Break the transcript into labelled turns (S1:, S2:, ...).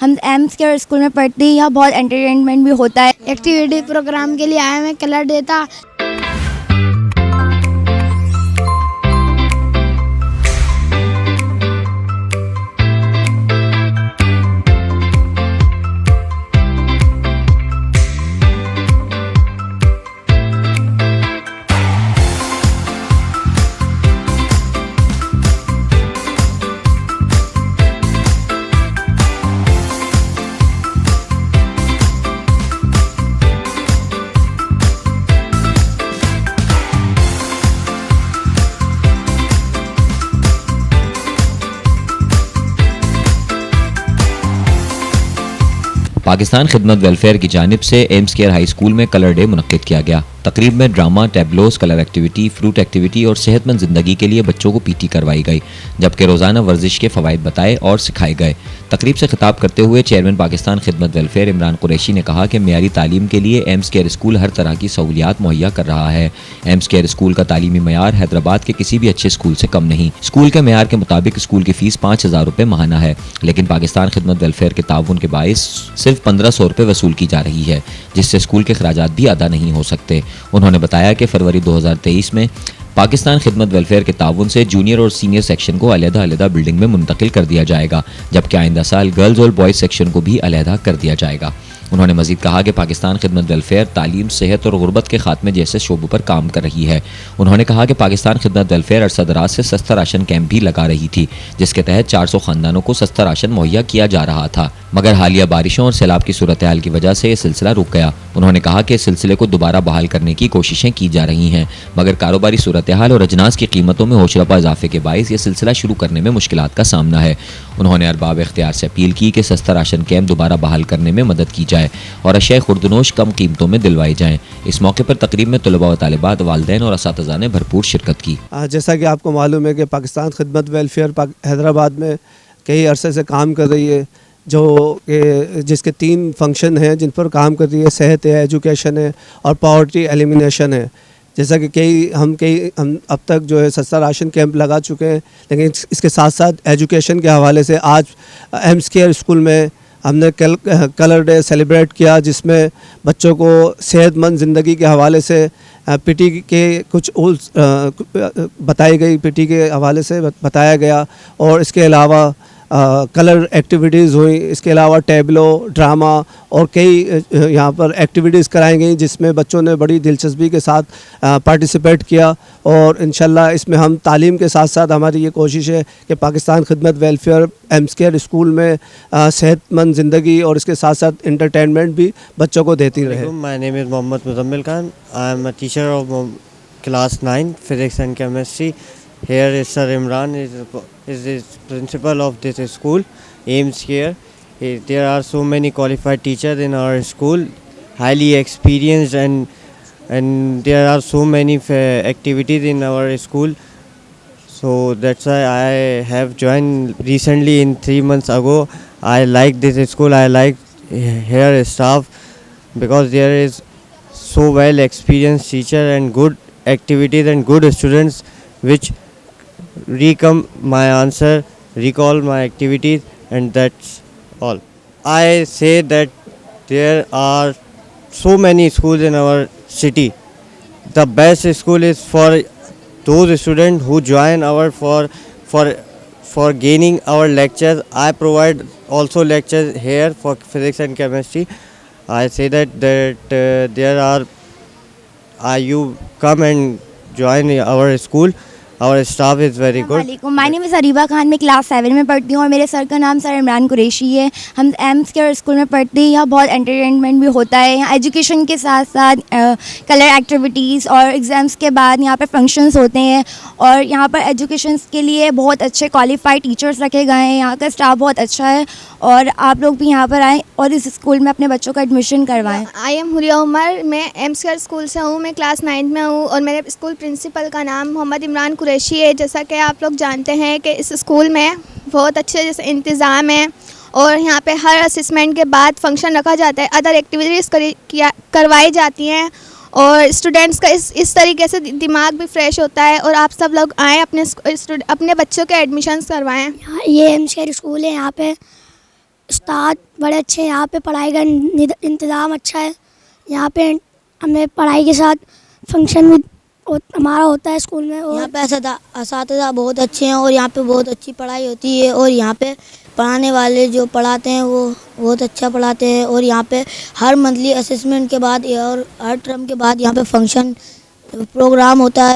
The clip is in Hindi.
S1: हम एम्स केयर स्कूल में पढ़ते हैं। यहाँ बहुत एंटरटेनमेंट भी होता है।
S2: एक्टिविटी प्रोग्राम के लिए आए हैं, कलर डे था।
S3: पाकिस्तान खिदमत वेलफेयर की जानिब से एम्स केयर हाई स्कूल में कलर डे मुनक्किद किया गया। तकरीब में drama, tableaux, colour activity, fruit activity और सेहतमंद जिंदगी के लिए बच्चों को पीटी करवाई गई, जबकि रोज़ाना वर्जिश के फ़वाइद बताए और सिखाए गए। तकरीब से खिताब करते हुए चेयरमैन पाकिस्तान खिदमत वेलफेयर इमरान कुरैशी ने कहा कि मेयारी तालीम के लिए एम्स केयर स्कूल हर तरह की सहूलियात मुहैया कर रहा है। एम्स केयर स्कूल का तालीमी मयार हैदराबाद के किसी भी अच्छे स्कूल से कम नहीं। स्कूल के मयार के मुताबिक स्कूल की फ़ीस 5,000 रुपये माहाना है, लेकिन पाकिस्तान खिदमत वेलफेयर के ताउन के बायस सिर्फ 1,500 रुपये वसूल की जा रही है, जिससे स्कूल के अखराजात भी अदा नहीं हो सकते। उन्होंने बताया कि फरवरी 2023 में पाकिस्तान खिदमत वेलफेयर के ताउन से जूनियर और सीनियर सेक्शन को अलहदा बिल्डिंग में मुंतकिल कर दिया जाएगा, जबकि आइंदा साल गर्ल्स और बॉयज़ सेक्शन को भी अलहदा कर दिया जाएगा। उन्होंने मजीद कहा कि पाकिस्तान खिदमत वेलफेयर तालीम, सेहत और गुर्बत के खात्मे जैसे शोबों पर काम कर रही है। उन्होंने कहा कि पाकिस्तान खिदमत वेलफेयर अरसा दराज से सस्ता राशन कैंप भी लगा रही थी, जिसके तहत 400 खानदानों को सस्ता राशन मुहैया किया जा रहा था, मगर हालिया बारिशों और सैलाब की सूरत हाल की वजह से यह सिलसिला रुक गया। उन्होंने कहा कि इस सिलसिले को दोबारा बहाल करने की कोशिशें की जा रही हैं, मगर कारोबारी सूरत हाल और अजनास की कीमतों में होशरफा इजाफे के बायस यह सिलसिला शुरू करने में मुश्किलात का सामना है। उन्होंने अरबाब इख्तियार से अपील की कि सस्ता राशन कैंप दोबारा बहाल करने में मदद की जाए और अशया खुर्दनोश कम कीमतों में दिलवाई जाएँ। इस मौके पर तकरीब में तलबा व तालिबात, वालिदैन और असातिज़ा ने भरपूर शिरकत की।
S4: जैसा कि आपको मालूम है कि पाकिस्तान खिदमत वेलफेयर हैदराबाद में कई अरसे से काम कर रही है, जिसके 3 फंक्शन हैं जिन पर काम कर रही है। सेहत है, एजुकेशन है और पॉवर्टी एलिमिनेशन है। जैसा कि हम अब तक जो है सस्ता राशन कैंप लगा चुके हैं, लेकिन इसके साथ साथ एजुकेशन के हवाले से आज एम्स केयर स्कूल में हमने कलर डे सेलिब्रेट किया, जिसमें बच्चों को सेहतमंद ज़िंदगी के हवाले से पीटी के कुछ बताई गई, पीटी के हवाले से बताया गया और इसके अलावा कलर एक्टिविटीज़ हुई। इसके अलावा टैबलो, ड्रामा और कई यहाँ पर एक्टिविटीज़ कराई गई, जिसमें बच्चों ने बड़ी दिलचस्पी के साथ पार्टिसिपेट किया। और इंशाल्लाह इसमें हम तालीम के साथ साथ हमारी ये कोशिश है कि पाकिस्तान खिदमत वेलफेयर एम्स केयर स्कूल में सेहतमंद ज़िंदगी और इसके साथ साथ इंटरटेनमेंट भी बच्चों को देती रहे।
S5: My name is Mohammad Muzammil Khan. I am a teacher of class 9 physics and chemistry. Here is Sir Imran is the principal of this school, Ames Care. There are so many qualified teachers in our school, highly experienced, and there are so many activities in our school. So that's why I have joined recently in 3 months ago. I like this school. I like here staff because there is so well experienced teacher and good activities and good students which recall my activities, and that's all. I say that there are so many schools in our city. The best school is for those students who join our for gaining our lectures. I provide also lectures here for physics and chemistry. I say that there are you come and join our school. Our staff is very good.
S1: My name is Areeba Khan. मैं क्लास 7 में पढ़ती हूँ और मेरे सर का नाम सर इमरान कुरैशी है। हम एम्स केयर स्कूल में पढ़ते हैं। यहाँ बहुत एंटरटेनमेंट भी होता है। यहाँ एजुकेशन के साथ साथ कलर एक्टिविटीज़ और एग्ज़ाम्स के बाद यहाँ पर फंक्शंस होते हैं और यहाँ पर एजुकेशन के लिए बहुत अच्छे क्वालिफाइड टीचर्स रखे गए हैं। यहाँ का स्टाफ बहुत अच्छा है और आप लोग भी यहाँ पर आएँ और इस स्कूल में अपने बच्चों का एडमिशन करवाएँ।
S2: I am Huriya Umar. मैं एम्स केयर स्कूल से हूँ। मैं क्लास 9 में हूँ और मेरे स्कूल प्रिंसिपल का नाम मोहम्मद इमरान कुरैशी है। जैसा कि आप लोग जानते हैं कि इस स्कूल में बहुत अच्छे जैसे इंतज़ाम है और यहाँ पे हर असेसमेंट के बाद फंक्शन रखा जाता है, अदर एक्टिविटीज़ करवाई जाती हैं और स्टूडेंट्स का इस तरीके से दिमाग भी फ्रेश होता है। और आप सब लोग आएँ अपने बच्चों के एडमिशन्स करवाएं।
S6: ये एम्स केयर स्कूल है। यहाँ पे उस्ताद बड़े अच्छे हैं, यहाँ पे पढ़ाई का इंतज़ाम अच्छा है। यहाँ पे हमें पढ़ाई के साथ फंक्शन भी हमारा होता है स्कूल में। और यहाँ पे असातिज़ा बहुत अच्छे हैं और यहाँ पे बहुत अच्छी पढ़ाई होती है। और यहाँ पे पढ़ाने वाले जो पढ़ाते हैं वो बहुत अच्छा पढ़ाते हैं। और यहाँ पे हर मंथली असेसमेंट के बाद और हर टर्म के बाद यहाँ पे फंक्शन प्रोग्राम होता है।